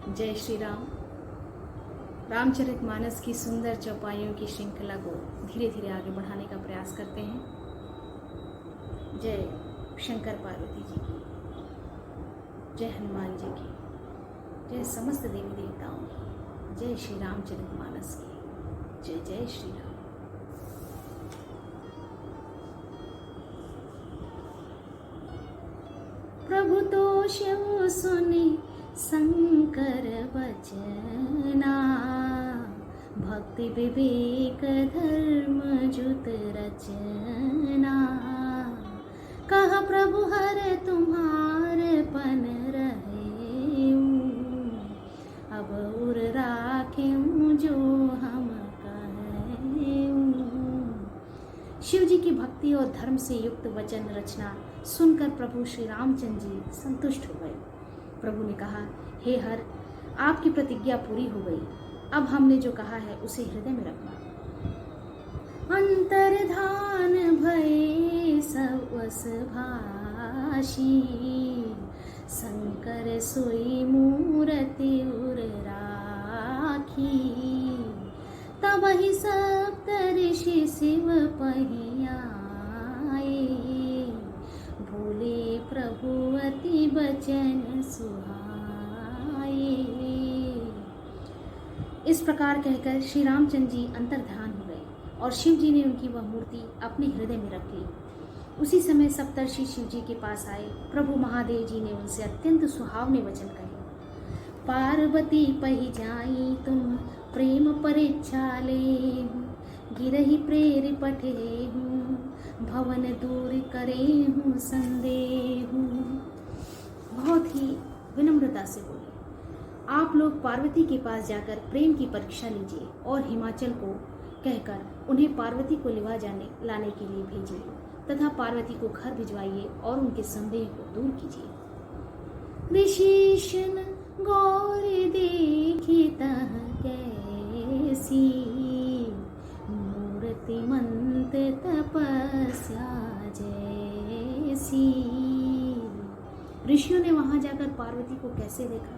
जय श्री राम। रामचरितमानस की सुंदर चौपाइयों की श्रृंखला को धीरे धीरे आगे बढ़ाने का प्रयास करते हैं। जय शंकर पार्वती जी की, जय हनुमान जी की, जय समस्त देवी देवताओं की, जय श्री रामचरितमानस की, जय जय श्री राम। प्रभु तो शिव सुनि शंकर बचना, भक्ति विवेक धर्म जुत रचना। कहा प्रभु हर तुम्हारे पन रहे, अब उर राखे जो हम कहे। शिव जी की भक्ति और धर्म से युक्त वचन रचना सुनकर प्रभु श्री रामचंद्र जी संतुष्ट हो गए। प्रभु ने कहा, हे हर, आपकी प्रतिज्ञा पूरी हो गई। अब हमने जो कहा है उसे हृदय में रखना। अंतर्धान भये सब वस भाषी, शंकर सोई मूरति उर राखी। तब ही सप्त ऋषि शिव पहिया, भोले प्रभु अति बचन सुहाए। इस प्रकार कहकर श्री रामचंद्र जी अंतर्ध्यान हो गए और शिव जी ने उनकी वह मूर्ति अपने हृदय में रख ली। उसी समय सप्तर्षि शिव जी के पास आए। प्रभु महादेव जी ने उनसे अत्यंत सुहावने वचन कहे। पार्वती पही जाई तुम प्रेम परीक्षा ले, गिरहि प्रेर पठे हूँ, भवन दूर करे हूँ संदेह। बहुत ही विनम्रता से बोले, आप लोग पार्वती के पास जाकर प्रेम की परीक्षा लीजिए और हिमाचल को कहकर उन्हें पार्वती को लाने के लिए भेजिए तथा पार्वती को घर भिजवाइए और उनके संदेह को दूर कीजिए। ऋषिशन गौर देखी तह कैसी, मूर्ति मंत तपस्या जैसी। ऋषियों ने वहां जाकर पार्वती को कैसे देखा,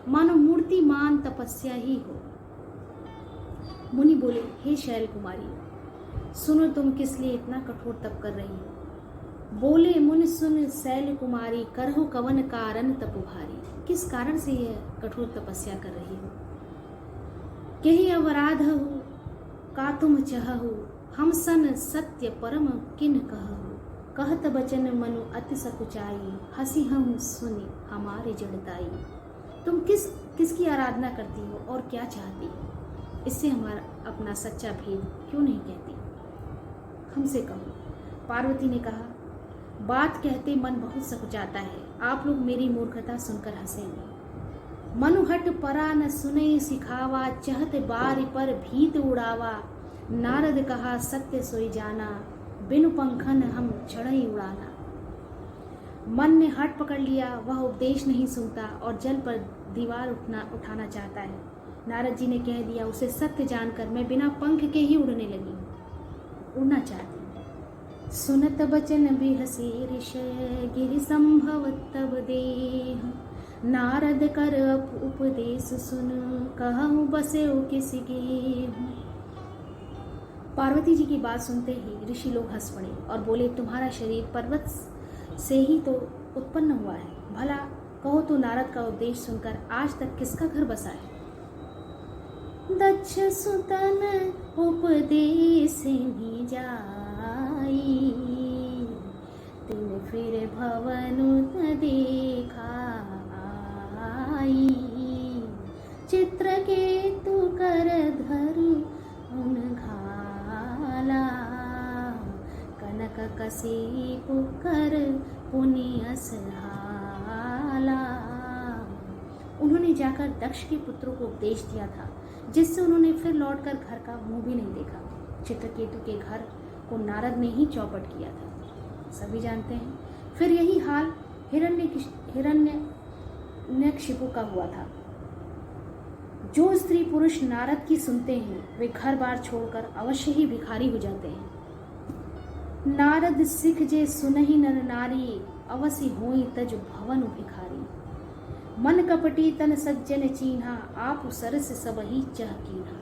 मानो मूर्तिमान तपस्या ही हो। मुनि बोले, हे शैल कुमारी, सुनो तुम किस लिए इतना कठोर तप कर रही हो। बोले, मुनि सुन शैल कुमारी, करहु कवन कारण तप भारी। किस कारण से यह कठोर तपस्या कर रही हो। केहि अपराध हो का तुम चाहु, हम सन सत्य परम किन कहु। कहत बचन मनु अति सकुचाई, हसी हम सुनी हमारे जड़ताई। तुम किसकी आराधना करती हो और क्या चाहती हो, इससे हमारा अपना सच्चा भेद क्यों नहीं कहती, हमसे कहो। पार्वती ने कहा, बात कहते मन बहुत सकुचाता है। आप लोग मेरी मूर्खता सुनकर हंसेंगे। मनुहट परा न सुने सिखावा, चहत बार पर भीत उड़ावा। नारद कहा सत्य सोई जाना, बिनु पंखन हम चढ़ई उड़ाना। मन ने हट पकड़ लिया, वह उपदेश नहीं सुनता और जल पर दीवार उठाना चाहता है। नारद जी ने कह दिया, उसे सत्य जानकर मैं बिना पंख के ही उड़ने लगी, उड़ना चाहती हूँ। सुनत बचन बिहसी ऋष, गिरि संभव तब देह। नारद कर उपदेश सुन, कहूँ बसे किसी के। पार्वती जी की बात सुनते ही ऋषि लोग हंस पड़े और बोले, तुम्हारा शरीर पर्वत से ही तो उत्पन्न हुआ है। भला कहो तो नारद का उपदेश सुनकर आज तक किसका घर बसा है। दक्ष सुतन उपदेश ही जाई, तिन फिर भवनु देखा आई। चित्रकेतु कर धरु उन घाला, कनक कसीपु कर पुनियस हाला। उन्होंने जाकर दक्ष के पुत्रों को उपदेश दिया था, जिससे उन्होंने फिर लौटकर घर का मुंह भी नहीं देखा। चित्रकेतु के घर को नारद ने ही चौपट किया था, सभी जानते हैं। फिर यही हाल हिरण्यकशिपु का हुआ था। जो स्त्री पुरुष नारद की सुनते हैं वे घर बार छोड़कर अवश्य ही भिखारी हो जाते हैं। नारद सिख जे सुनहि नर नारी, अवसि होई तज भवन भिखारी। मन कपटी तन सज्जन चीन्हा, आप सरस सब ही चह कीन्हा।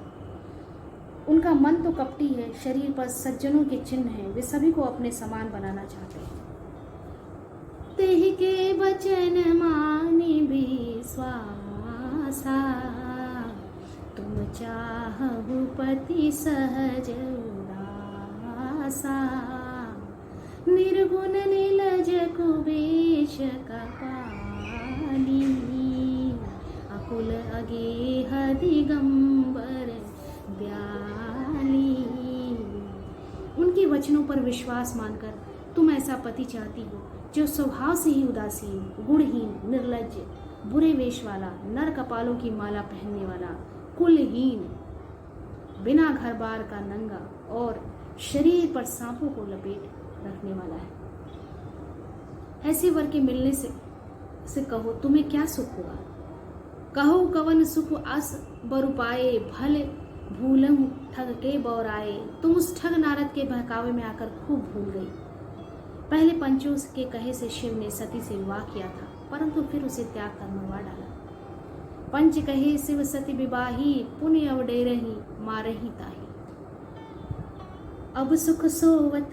उनका मन तो कपटी है, शरीर पर सज्जनों के चिन्ह हैं, वे सभी को अपने समान बनाना चाहते हैं। तेहि के बचन मानि विश्वासा, तुम चाहु पति सहज उदासा। निर्गुण नीलज कुबेश कपाली, अकुल अगेह दिगंबर ब्याली। उनके वचनों पर विश्वास मानकर तुम ऐसा पति चाहती हो जो स्वभाव से ही उदासीन, गुणहीन, निर्लज्ज, बुरे वेश वाला, नर कपालों की माला पहनने वाला, कुलहीन, बिना घर बार का नंगा और शरीर पर सांपों को लपेट रखने वाला है। ऐसे वर के मिलने से कहो तुम्हें क्या सुख हुआ। कहो कवन सुख आस बरु पाए, भले भूलम ठग के बौराए। तुम उस ठग नारद के बहकावे में आकर खूब भूल गई। पहले पंचों के कहे से शिव ने सती से विवाह किया था, परंतु फिर उसे त्याग कर मरवा डाला। पंच कहे शिव सती विवाही, पुण्य अवडेरही मारही ताही। अब सुख सोवत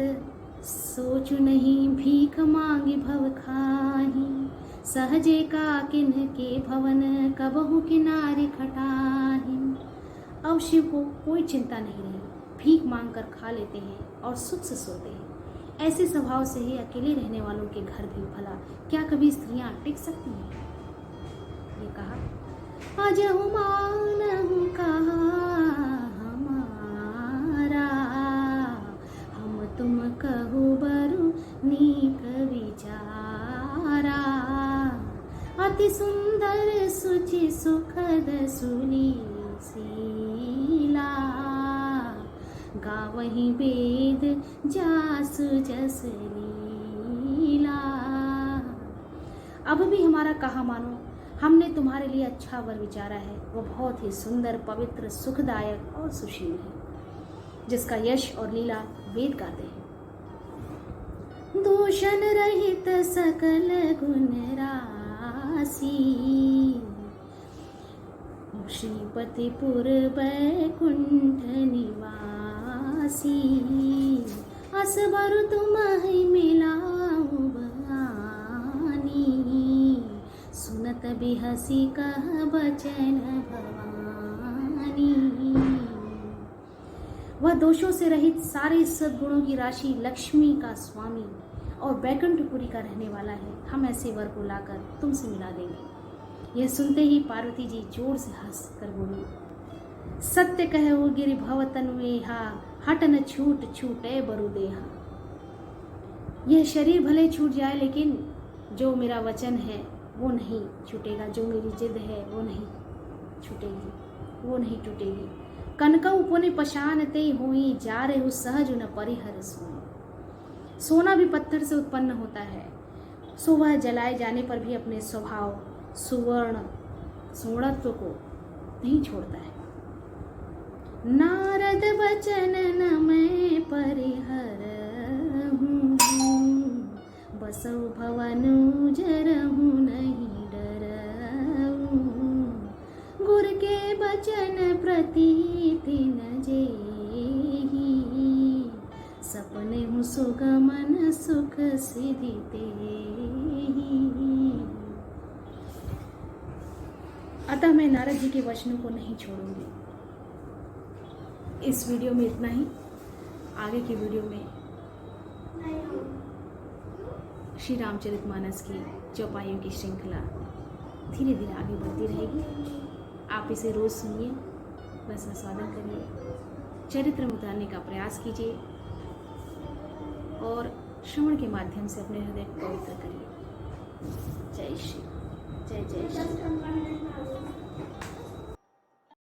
सोच नहीं, भीख मांगी भव खाही। सहजे का किन्ह के भवन, कबहु किनारे खटाही। अब शिव को कोई चिंता नहीं रही, भीख मांग कर खा लेते हैं और सुख से सोते हैं। ऐसे स्वभाव से ही अकेले रहने वालों के घर भी भला क्या कभी स्त्रियां टिक सकती हैं। ये कहा अजहु मानहु कहा हमारा, हम तुम कहु बरु नीक विचारा। अति सुंदर सुचि सुखद सुनीला, गावहि वेद जासु जस लीला। अब भी हमारा कहा मानो, हमने तुम्हारे लिए अच्छा वर विचारा है। वो बहुत ही सुंदर, पवित्र, सुखदायक और सुशील है, जिसका यश और लीला वेद गाते हैं। दूषण रहित सकल गुण राशि, श्रीपतिपुर बैकुंठ निवासी। असबर तुम्हि मिलाऊ बहानी, सुनत बिहसी कह बचन भवानी। वह दोषों से रहित, सारे सद्गुणों की राशि, लक्ष्मी का स्वामी और बैकुंठपुरी का रहने वाला है। हम ऐसे वर को लाकर तुमसे मिला देंगे। यह सुनते ही पार्वती जी जोर से हंस कर बोली, सत्य कहो गिरि भव तनुएहा, हट न छूट छूटे बरु देहा। यह शरीर भले छूट जाए, लेकिन जो मेरा वचन है वो नहीं छूटेगा, जो मेरी जिद है वो नहीं छूटेगी, वो नहीं टूटेगी। कनकऊ पुनि पशान ते हुई, जा रहे हो सहज न परिहर सोई। सोना भी पत्थर से उत्पन्न होता है, सो वह जलाए जाने पर भी अपने स्वभाव सुवर्णत्व को नहीं छोड़ता है। नारद बचन न मैं परिहर हूँ, बसौ भवन जरहूँ नहीं डरहूँ। गुर के बचन प्रतीति न जेहि, सपने हूँ सुगमन सुख सिधि तेहि। अतः मैं नारद जी के वचनों को नहीं छोड़ूंगी। इस वीडियो में इतना ही। आगे की वीडियो में श्री रामचरितमानस की चौपाइयों की श्रृंखला धीरे धीरे आगे बढ़ती रहेगी। आप इसे रोज़ सुनिए, बस आस्वादन करिए, चरित्र में उतारने का प्रयास कीजिए और श्रवण के माध्यम से अपने हृदय को पवित्र करिए। जय श्री, जय जय श्री।